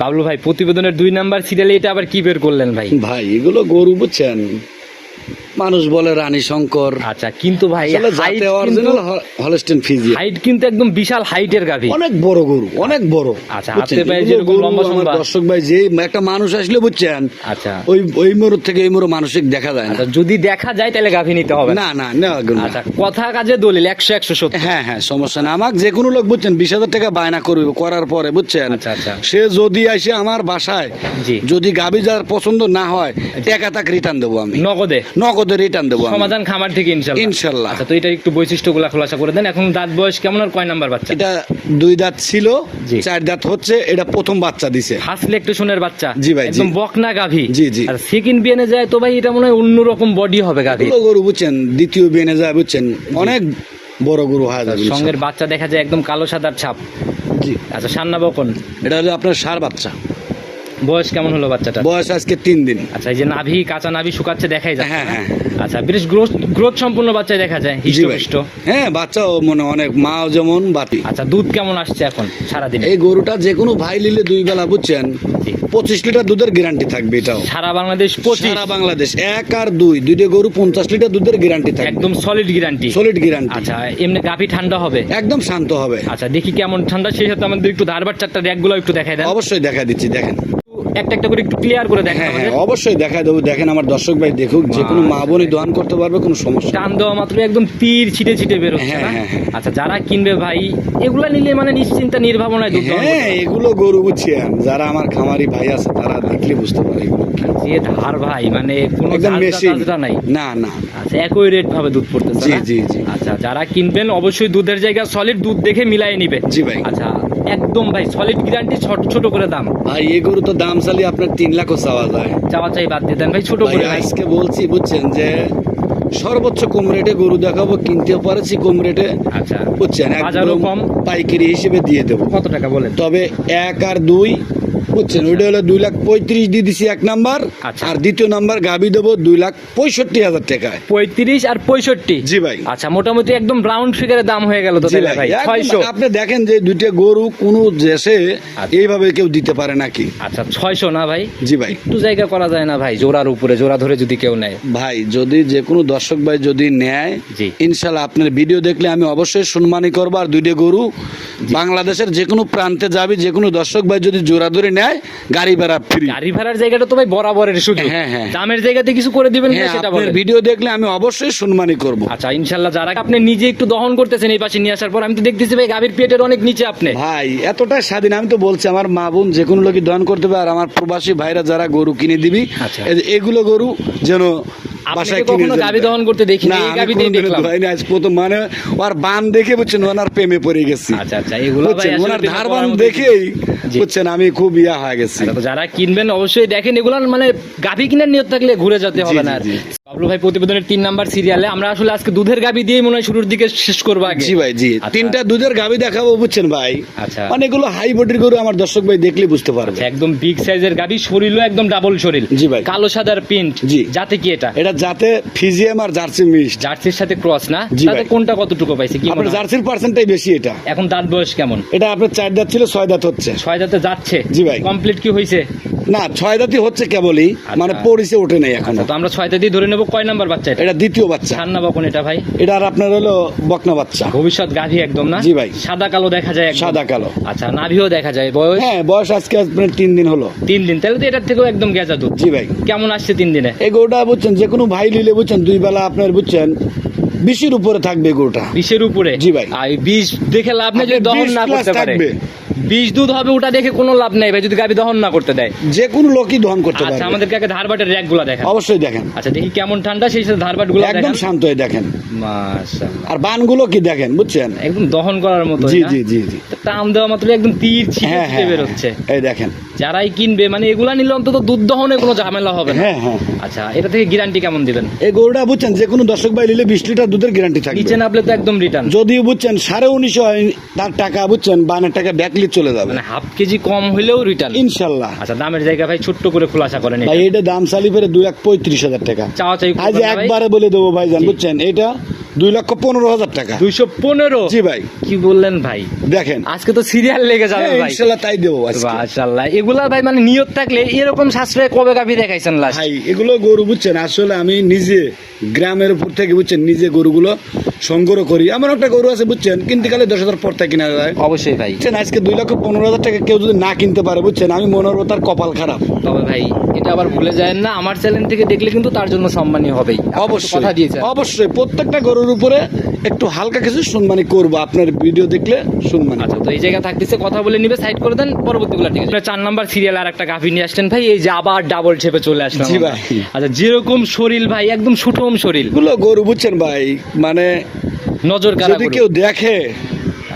[SPEAKER 2] বাবলু ভাই প্রতিবেদনের 2 নাম্বার সিরিয়ালে এটা আবার কি বের করলেন ভাই?
[SPEAKER 1] ভাই এগুলো গরু বুঝছেন, মানুষ বলে রানী শঙ্কর,
[SPEAKER 2] আচ্ছা কিন্তু ভাই
[SPEAKER 1] জাতে অরিজিনাল হলস্টেইন ফ্রিজিয়ান।
[SPEAKER 2] হাইট কিন্তু একদম বিশাল হাইটের গাভি।
[SPEAKER 1] অনেক বড় গরু, অনেক বড়।
[SPEAKER 2] আচ্ছা,
[SPEAKER 1] বুঝছেন?
[SPEAKER 2] হাতে পায়ে
[SPEAKER 1] এগুলো
[SPEAKER 2] যেরকম
[SPEAKER 1] গরু
[SPEAKER 2] লম্বা
[SPEAKER 1] আমার
[SPEAKER 2] সম্বা।
[SPEAKER 1] দর্শক ভাই যে একটা মানুষ আসলে বুঝছেন,
[SPEAKER 2] আচ্ছা
[SPEAKER 1] ওই মোড় থেকে এই মোড় মানসিক দেখা যায় না।
[SPEAKER 2] আচ্ছা, যদি দেখা যায় তাহলে গাভি নিতে হবে না।
[SPEAKER 1] না না না।
[SPEAKER 2] আচ্ছা, কথা কাজে দলিল 100 সত্য।
[SPEAKER 1] হ্যাঁ হ্যাঁ সমস্যা না। আমাকে যে কোনো লোক বুঝছেন 20,000 টাকা বায়না করবে, করার পরে বুঝছেন
[SPEAKER 2] আচ্ছা, আচ্ছা।
[SPEAKER 1] সে যদি আসে আমার বাসায়,
[SPEAKER 2] জি।
[SPEAKER 1] যদি গাবি যার পছন্দ না হয় টাকা তাকে রিটার্ন দেবো, আমি
[SPEAKER 2] নগদে
[SPEAKER 1] নগদে রিটার্ন দেবো আমি।
[SPEAKER 2] সমাধান খামার থেকে ইনশাল্লাহ।
[SPEAKER 1] ইনশাল্লাহ।
[SPEAKER 2] আচ্ছা তো এটা একটু বৈশিষ্ট্যগুলো খোলাসা করে দেন। এখন দাঁত বয়স কেমন আর কয় নাম্বার বাচ্চা?
[SPEAKER 1] এটা 2 দাঁত ছিল,
[SPEAKER 2] জি।
[SPEAKER 1] 4 দাঁত হচ্ছে, এটা প্রথম বাচ্চা দিছে।
[SPEAKER 2] ফার্স্ট লেকটেশনের বাচ্চা।
[SPEAKER 1] জি ভাই, জি।
[SPEAKER 2] একদম বকনা গাভি।
[SPEAKER 1] জি, জি।
[SPEAKER 2] আর সেকেন্ড বিয়ানে যায় তো ভাই এটা মনে হয় অন্যরকম বডি হবে গাভি।
[SPEAKER 1] এগুলো গরু বুঝছেন দ্বিতীয় বেনে যায় বুঝছেন, অনেক বড় গরু হয় যাবে
[SPEAKER 2] সঙ্গের
[SPEAKER 1] ইনশাল্লাহ।
[SPEAKER 2] বাচ্চা দেখা যায় একদম কালো সাদার ছাপ।
[SPEAKER 1] জি।
[SPEAKER 2] আচ্ছা সান্না বকন
[SPEAKER 1] এটা হলো আপনার ষাঁড় বাচ্চা,
[SPEAKER 2] বয়স কেমন হলো বাচ্চাটা?
[SPEAKER 1] বয়স আজকে 3 দিন।
[SPEAKER 2] আচ্ছা এই যে নাভি, কাঁচা নাভি শুকাচ্ছে দেখাই যাচ্ছে
[SPEAKER 1] হ্যাঁ,
[SPEAKER 2] না?
[SPEAKER 1] হ্যাঁ।
[SPEAKER 2] আচ্ছা বেশ গ্রোথ সম্পূর্ণ বাচ্চা দেখা যায়,
[SPEAKER 1] জি ভাই।
[SPEAKER 2] হিষ্টপুষ্ট।
[SPEAKER 1] হ্যাঁ বাচ্চাও মনে অনেক, মাও যেমন বাতি।
[SPEAKER 2] আচ্ছা দুধ কেমন আসছে এখন সারাদিনে?
[SPEAKER 1] এই গরুটা যে কোনো ভাই নিলে 2 বেলা বুঝছেন
[SPEAKER 2] জি।
[SPEAKER 1] 25 লিটার দুধের গ্যারান্টি থাকবে। এটাও
[SPEAKER 2] সারা বাংলাদেশ 25
[SPEAKER 1] সারা বাংলাদেশ 1 আর 2 দুইটা গরু 50 লিটার দুধের গ্যারান্টি থাকবে,
[SPEAKER 2] একদম সলিড গ্যারান্টি।
[SPEAKER 1] Solid guarantee.
[SPEAKER 2] আচ্ছা এমনি গাভি ঠান্ডা হবে?
[SPEAKER 1] একদম শান্ত হবে।
[SPEAKER 2] আচ্ছা দেখি কেমন ঠান্ডা, সেই সাথে আমাদের একটু ধারবার চারটা র্যাকগুলো একটু দেখাই দেন।
[SPEAKER 1] অবশ্যই দেখা দিচ্ছি, দেখেন।
[SPEAKER 2] একটা একটা করে একটু ক্লিয়ার করে দেখেন
[SPEAKER 1] হ্যাঁ হ্যাঁ
[SPEAKER 2] আমাদের।
[SPEAKER 1] অবশ্যই দেখা দেবো, দেখেন আমার দর্শক ভাই দেখুক, যে কোনো মা বোনই দোয়ান করতে পারবে, কোনো সমস্যা নেই।
[SPEAKER 2] টান দেওয়া মাত্র একদম তীর ছিটে ছিটে বেরোচ্ছে
[SPEAKER 1] হ্যাঁ,
[SPEAKER 2] না?
[SPEAKER 1] হ্যাঁ, হ্যাঁ।
[SPEAKER 2] আচ্ছা যারা কিনবে ভাই এগুলা নিলে মানে নিশ্চিন্তা নির্ভাবনায় দুধ দহন করতে
[SPEAKER 1] হ্যাঁ এগুলো গরু বুঝছেন, যারা আমার খামারি ভাই আছে তারা দেখলে বুঝতে পারে এগুলো।
[SPEAKER 2] পারবে। যে ধার ভাই মানে কোনো
[SPEAKER 1] একদম মেশিন
[SPEAKER 2] ঝাঁঝরা নাই।
[SPEAKER 1] না না।
[SPEAKER 2] আচ্ছা একই রেট ভাবে দুধ পড়তেছে
[SPEAKER 1] জি,
[SPEAKER 2] না?
[SPEAKER 1] জি, জি।
[SPEAKER 2] আচ্ছা যারা কিনবেন অবশ্যই দুধের জায়গা সলিড দুধ দেখে মিলাই নিবে।
[SPEAKER 1] জি ভাই।
[SPEAKER 2] আচ্ছা একদম ভাই সলিড গ্যারান্টি, ছোট ছোট করে দাম
[SPEAKER 1] ভাই এই গরু তো দাম চালি আপনার 3 লাখও চাওয়া যায়।
[SPEAKER 2] চাওয়া চাই বাদ দিয়ে দেন ভাই, ছোট
[SPEAKER 1] ভাই
[SPEAKER 2] করে ভাই।
[SPEAKER 1] আজকে বলছি বুঝছেন যে সর্বোচ্চ কম রেটে গরু দেখাবো, কিনতেও পারেছি কম রেটে
[SPEAKER 2] আচ্ছা
[SPEAKER 1] বুঝছেন,
[SPEAKER 2] বাজারও
[SPEAKER 1] একদম
[SPEAKER 2] কম।
[SPEAKER 1] পাইকারি হিসেবে দিয়ে দেবো।
[SPEAKER 2] কত টাকা বলেন?
[SPEAKER 1] তবে 1 আর 2 বুঝছেন, ওইটা হলো 2,35,000 দিয়ে দিছি 1 নাম্বার।
[SPEAKER 2] আচ্ছা।
[SPEAKER 1] আর দ্বিতীয় নাম্বার গাবি দেবো 2,65,000 টাকায়।
[SPEAKER 2] 35 আর 65।
[SPEAKER 1] জি ভাই।
[SPEAKER 2] আচ্ছা মোটামুটি একদম রাউন্ড ফিগারের দাম হয়ে গেল তো
[SPEAKER 1] জি
[SPEAKER 2] তাহলে ভাই
[SPEAKER 1] একদম
[SPEAKER 2] 600।
[SPEAKER 1] আপনি দেখেন যে দুইটা গরু কোন দেশে
[SPEAKER 2] আচ্ছা।
[SPEAKER 1] এইভাবে কেউ দিতে পারে নাকি?
[SPEAKER 2] আচ্ছা 600 না ভাই?
[SPEAKER 1] জি ভাই।
[SPEAKER 2] একটু জায়গা করা যায় না ভাই? জোড়ার উপরে জোড়া ধরে যদি কেউ নেয়?
[SPEAKER 1] ভাই যদি যে কোনো দর্শক ভাই যদি নেয়,
[SPEAKER 2] জি।
[SPEAKER 1] ইনশাল্লাহ আপনার ভিডিও দেখলে আমি অবশ্যই সম্মানই করবো। আর দুইটা গরু বাংলাদেশের যে কোনো প্রান্তে যাবি, যে কোনো দর্শক ভাই যদি জোড়া ধরে নেয় গাড়ি ভাড়া ফ্রি।
[SPEAKER 2] গাড়ি ভাড়ার জায়গাটা তো ভাই বরাবরের সুযোগ।
[SPEAKER 1] হ্যাঁ, হ্যাঁ।
[SPEAKER 2] দামের জায়গাতে কিছু করে দিবেন ভাই,
[SPEAKER 1] হ্যাঁ
[SPEAKER 2] সেটা
[SPEAKER 1] আপনার
[SPEAKER 2] বলেন।
[SPEAKER 1] ভিডিও দেখলে আমি অবশ্যই সম্মানই করবো।
[SPEAKER 2] আচ্ছা ইনশাল্লাহ যারা আপনি নিজে একটু দহন করতেছেন এই পাশে নিয়ে আসার পর, আমি তো দেখতেছি ভাই গাভীর পেটের অনেক নিচে আপনি।
[SPEAKER 1] ভাই এতটা স্বাধীন, আমি তো বলছি আমার মা বোন যে কোনো লোকই দহন করতে পারে। আর আমার প্রবাসী ভাইরা যারা গরু কিনে দিবি,
[SPEAKER 2] আচ্ছা।
[SPEAKER 1] এগুলো গরু যেন বাসায়
[SPEAKER 2] আপনাকে
[SPEAKER 1] কিনে
[SPEAKER 2] কখনো
[SPEAKER 1] যেতে
[SPEAKER 2] গাভী
[SPEAKER 1] পারে।
[SPEAKER 2] দহন করতে দেখিনি,
[SPEAKER 1] না,
[SPEAKER 2] এই
[SPEAKER 1] আমি
[SPEAKER 2] গাভীতেই
[SPEAKER 1] কোনোদিনও
[SPEAKER 2] দেখলাম।
[SPEAKER 1] দোয়াইনি, আজ প্রথম মানে ওর বান দেখে বুঝছেন ওনার প্রেমে পড়ে গেছি।
[SPEAKER 2] আচ্ছা আচ্ছা এগুলো ভাই
[SPEAKER 1] বুঝছেন,
[SPEAKER 2] আসলে
[SPEAKER 1] ওনার
[SPEAKER 2] প্রেমে
[SPEAKER 1] ধারবান
[SPEAKER 2] পড়ার মতো
[SPEAKER 1] দেখেই
[SPEAKER 2] জি।
[SPEAKER 1] বুঝছেন আমি খুব ইয়া হয়ে গেছি।
[SPEAKER 2] আচ্ছা, তো যারা কিনবেন অবশ্যই দেখেন এগুলো, মানে গাভী কিনার নিয়ত থাকলে ঘুরে যেতে হবে
[SPEAKER 1] জি,
[SPEAKER 2] না।
[SPEAKER 1] জি,
[SPEAKER 2] আর বাবলু ভাই প্রতিবেদনের 3 নাম্বার সিরিয়ালে আমরা আসলে আজকে দুধের গাবি দিয়ে মনে হয় শুরুর দিকে শেষ করবো আগে।
[SPEAKER 1] জি ভাই, জি
[SPEAKER 2] আচ্ছা।
[SPEAKER 1] 3টা দুধের গাভী দেখাবো, বুঝছেন ভাই।
[SPEAKER 2] আচ্ছা।
[SPEAKER 1] মানে এগুলো হাই বডির গরু, আমার দর্শক ভাই দেখলে বুঝতে পারবে।
[SPEAKER 2] আচ্ছা, একদম বিগ সাইজের গাবি, শরীরও একদম ডাবল শরীর।
[SPEAKER 1] জি ভাই।
[SPEAKER 2] কালো সাদার প্রিন্ট।
[SPEAKER 1] জি।
[SPEAKER 2] যাতে কি এটা?
[SPEAKER 1] এটা যাতে ফিজিয়াম আর জার্সি মিক্সড।
[SPEAKER 2] জার্সির সাথে ক্রস না?
[SPEAKER 1] জি
[SPEAKER 2] তাতে
[SPEAKER 1] ভাই।
[SPEAKER 2] কোনটা কতটুকু পাইছে কি মনে
[SPEAKER 1] আপনার
[SPEAKER 2] হয়?
[SPEAKER 1] জার্সির পার্সেন্টটাই বেশি এটা।
[SPEAKER 2] এখন দাঁত বয়স কেমন?
[SPEAKER 1] এটা আপনার 4 দাঁত ছিল, 6 দাঁত হচ্ছে।
[SPEAKER 2] 6 দাঁতে যাচ্ছে।
[SPEAKER 1] জি ভাই।
[SPEAKER 2] কমপ্লিট কি হয়েছে?
[SPEAKER 1] না, 6 দাঁতই হচ্ছে কেবলই, মানে
[SPEAKER 2] আচ্ছা।
[SPEAKER 1] পরিচে ওঠে নাই এখন।
[SPEAKER 2] তো আমরা 6 দাঁতই ধরে নেব। কয় নাম্বার বাচ্চা এটা?
[SPEAKER 1] এটা দ্বিতীয় বাচ্চা।
[SPEAKER 2] ছান্না বকন এটা ভাই?
[SPEAKER 1] এটা আর আপনার হলো বকনা বাচ্চা।
[SPEAKER 2] ভবিষ্যৎ গাভী একদম না?
[SPEAKER 1] জি ভাই।
[SPEAKER 2] সাদা কালো দেখা যায় একদম।
[SPEAKER 1] সাদা কালো।
[SPEAKER 2] আচ্ছা, নাভিও দেখা যায়। বয়স?
[SPEAKER 1] হ্যাঁ, বয়স আজকে আপনার 3 দিন হলো।
[SPEAKER 2] 3 দিন। তাহলে তো এটার থেকেও একদম গেজা দুধ।
[SPEAKER 1] জি ভাই।
[SPEAKER 2] কেমন আসছে 3 দিনে?
[SPEAKER 1] এই গরুটা বুঝছেন, যে কোনো ভাই নিলে বুঝছেন 2 বেলা আপনার বুঝছেন 20-এর উপরে থাকবে গরুটা।
[SPEAKER 2] 20-এর উপরে?
[SPEAKER 1] জি ভাই।
[SPEAKER 2] আর 20 দেখে লাভ নেই যদি
[SPEAKER 1] আপনার
[SPEAKER 2] দহন
[SPEAKER 1] 20
[SPEAKER 2] না
[SPEAKER 1] প্লাস
[SPEAKER 2] করতে পারে।
[SPEAKER 1] থাকবে।
[SPEAKER 2] 20 দুধ হবে ওটা দেখে কোনো লাভ নেই ভাই যদি গাভী দহন না করতে দেয়।
[SPEAKER 1] যে কোনো লোকই দহন করতে
[SPEAKER 2] আচ্ছা,
[SPEAKER 1] পারবে।
[SPEAKER 2] আমাদেরকে আগে ধারবাটের র‍্যাক গুলা দেখা।
[SPEAKER 1] অবশ্যই দেখেন।
[SPEAKER 2] আচ্ছা, দেখি কেমন ঠান্ডা, সেই সাথে ধারবাট গুলো
[SPEAKER 1] একদম
[SPEAKER 2] দেখেন।
[SPEAKER 1] শান্ত হয়ে দেখেন।
[SPEAKER 2] মাশাআল্লাহ।
[SPEAKER 1] আর বানগুলো কি দেখেন, বুঝছেন?
[SPEAKER 2] একদম দহন করার মতো।
[SPEAKER 1] জি জি জি জি।
[SPEAKER 2] টান দেওয়া মাত্র একদম তীর ছিটে
[SPEAKER 1] হ্যাঁ
[SPEAKER 2] ছিটে
[SPEAKER 1] হ্যাঁ,
[SPEAKER 2] বের হচ্ছে।
[SPEAKER 1] এই দেখেন।
[SPEAKER 2] যারাই কিনবে মানে এগুলা নিলে অন্তত দুধ দহনে কোনো ঝামেলা হবে না।
[SPEAKER 1] হ্যাঁ হ্যাঁ।
[SPEAKER 2] আচ্ছা, এটা থেকে গ্যারান্টি কেমন দিবেন?
[SPEAKER 1] এই গরুটা বুঝছেন যে কোনো দর্শক ভাই নিলে 20 লিটার দুধের গ্যারান্টি থাকবে।
[SPEAKER 2] নিচে নামলে তো একদম রিটার্ন।
[SPEAKER 1] যদিও বুঝছেন 1950 হয়, তার টাকা বুঝছেন 52 টাকা ব্যাকলি চলে যাবে
[SPEAKER 2] মানে হাফ কেজি কম হইলেও রিটার্ন
[SPEAKER 1] ইনশাল্লাহ।
[SPEAKER 2] আচ্ছা, দামের জায়গা ভাই ছোট্ট করে খোলাসা করেন।
[SPEAKER 1] ভাই এটা দাম চালি ফেরে 2,35,000 টাকা।
[SPEAKER 2] চাওয়া চাই
[SPEAKER 1] আজ একবারে বলে দেবো ভাই, জান বুঝছেন, এটা 2,15,000 টাকা।
[SPEAKER 2] 215?
[SPEAKER 1] জি ভাই।
[SPEAKER 2] কি বললেন ভাই?
[SPEAKER 1] দেখেন
[SPEAKER 2] আজকে তো সিরিয়াল লেগে যাবে
[SPEAKER 1] হ্যাঁ,
[SPEAKER 2] ভাই।
[SPEAKER 1] ইনশাল্লাহ তাই দেবো আজকে।
[SPEAKER 2] মাশাআল্লাহ। এগুলা ভাই মানে নিয়ত থাকলে এরকম সাশ্রয়ে কবে গাভী দেখাইছেন লাস্ট?
[SPEAKER 1] ভাই এগুলো গরু বুঝছেন, আসলে আমি নিজে গ্রামের উপর থেকে বুঝছেন নিজে গরুগুলো সংগ্রহ করি। আমার একটা গরু আছে বুঝছেন, কিনতে গেলে 10,000 পর থেকে কিনা যায়।
[SPEAKER 2] অবশ্যই ভাই।
[SPEAKER 1] বুঝছেন, আজকে 2,15,000 টাকা কেউ যদি না কিনতে পারে বুঝছেন, আমি মনে হবো তার কপাল খারাপ।
[SPEAKER 2] তবে ভাই এটা আবার ভুলে যায় না, আমার চ্যানেল থেকে দেখলে কিন্তু তার জন্য সম্মানই হবেই। আপনি তো
[SPEAKER 1] অবশ্যই
[SPEAKER 2] কথা দিয়েছেন।
[SPEAKER 1] অবশ্যই প্রত্যেকটা গরুর উপরে একটু হালকা কিছু সম্মানী করবো, আপনার ভিডিও দেখলে সম্মানী।
[SPEAKER 2] আচ্ছা, তো এই জায়গা থাকতেছে, কথা বলে নিবে, সাইড করে দেন, পরবর্তীগুলো ঠিক আছে। 4 নাম্বার সিরিয়াল আর একটা গাভী নিয়ে আসলেন ভাই, এই যে আবার ডাবল শেপে চলে আসলাম।
[SPEAKER 1] জি
[SPEAKER 2] আমরা।
[SPEAKER 1] ভাই।
[SPEAKER 2] আচ্ছা, যেরকম শরীর ভাই একদম সুঠম শরীর,
[SPEAKER 1] এগুলো গরু বুঝছেন ভাই, মানে
[SPEAKER 2] নজর কাড়া
[SPEAKER 1] যদি
[SPEAKER 2] গরু।
[SPEAKER 1] কেউ দেখে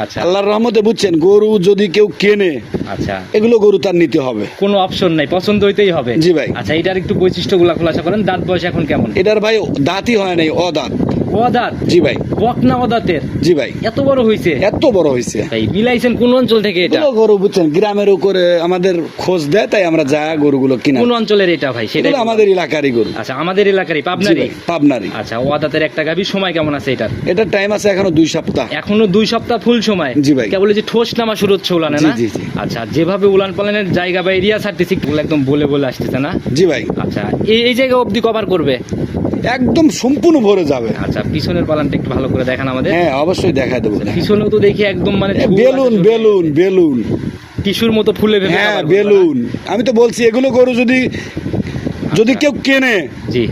[SPEAKER 2] আচ্ছা
[SPEAKER 1] আল্লাহর রহমতে বুঝছেন, গরু যদি কেউ কেনে
[SPEAKER 2] আচ্ছা,
[SPEAKER 1] এগুলো গরু তার নিতে হবে।
[SPEAKER 2] কোনো অপশন নাই, পছন্দ হইতেই হবে।
[SPEAKER 1] জি ভাই।
[SPEAKER 2] আচ্ছা, এটার একটু বৈশিষ্ট্যগুলো খোলাসা করেন। দাঁত বয়স এখন কেমন?
[SPEAKER 1] এটার ভাই দাঁতই হয় নাই, অদাঁত।
[SPEAKER 2] অদাঁত?
[SPEAKER 1] জি ভাই।
[SPEAKER 2] বকনা অদাঁতের?
[SPEAKER 1] জি ভাই।
[SPEAKER 2] এত বড় হইছে?
[SPEAKER 1] এত বড় হয়েছে।
[SPEAKER 2] ভাই বিলাইছেন কোন অঞ্চল থেকে এটা?
[SPEAKER 1] এগুলো গরু বুঝছেন গ্রামের উপরে আমাদের খোঁজ দেয়, তাই আমরা যা গরুগুলো কিনা।
[SPEAKER 2] কোন অঞ্চলের এটা ভাই? সেটা
[SPEAKER 1] এগুলো আমাদের এলাকারই গরু।
[SPEAKER 2] আচ্ছা, আমাদের এলাকারই,
[SPEAKER 1] জি
[SPEAKER 2] পাবনারই?
[SPEAKER 1] ভাই, পাবনারই।
[SPEAKER 2] আচ্ছা, ওয়াদাতের একটা গাভী, সময় কেমন আছে এটার?
[SPEAKER 1] এটার টাইম আছে এখনো 2 সপ্তাহ।
[SPEAKER 2] এখনো 2 সপ্তাহ ফুল সময়?
[SPEAKER 1] জি ভাই।
[SPEAKER 2] কেবল যে ঠোস নামা শুরু হচ্ছে উলানে
[SPEAKER 1] জি,
[SPEAKER 2] না?
[SPEAKER 1] জি, জি।
[SPEAKER 2] আচ্ছা, যেভাবে উলান পালানের জায়গা বা এরিয়া ছাড়তেছি ওগুলো একদম বলে বলে আসতেছে না?
[SPEAKER 1] জি ভাই।
[SPEAKER 2] আচ্ছা, এই জায়গা অবধি কভার করবে?
[SPEAKER 1] একদম সম্পূর্ণ ভরে যাবে।
[SPEAKER 2] আচ্ছা, পিছনের পালানটা একটু ভালো করে দেখান আমাদের।
[SPEAKER 1] হ্যাঁ, অবশ্যই দেখা দেবো।
[SPEAKER 2] পিছনেও তো দেখি একদম মানে
[SPEAKER 1] বেলুন বেলুন বেলুন।
[SPEAKER 2] টিস্যুর মতো ফুলে ভেবে
[SPEAKER 1] হ্যাঁ,
[SPEAKER 2] cover করবে না?
[SPEAKER 1] বেলুন। আমি তো বলছি এগুলো গরু যদি কেউ কেনে,
[SPEAKER 2] জি।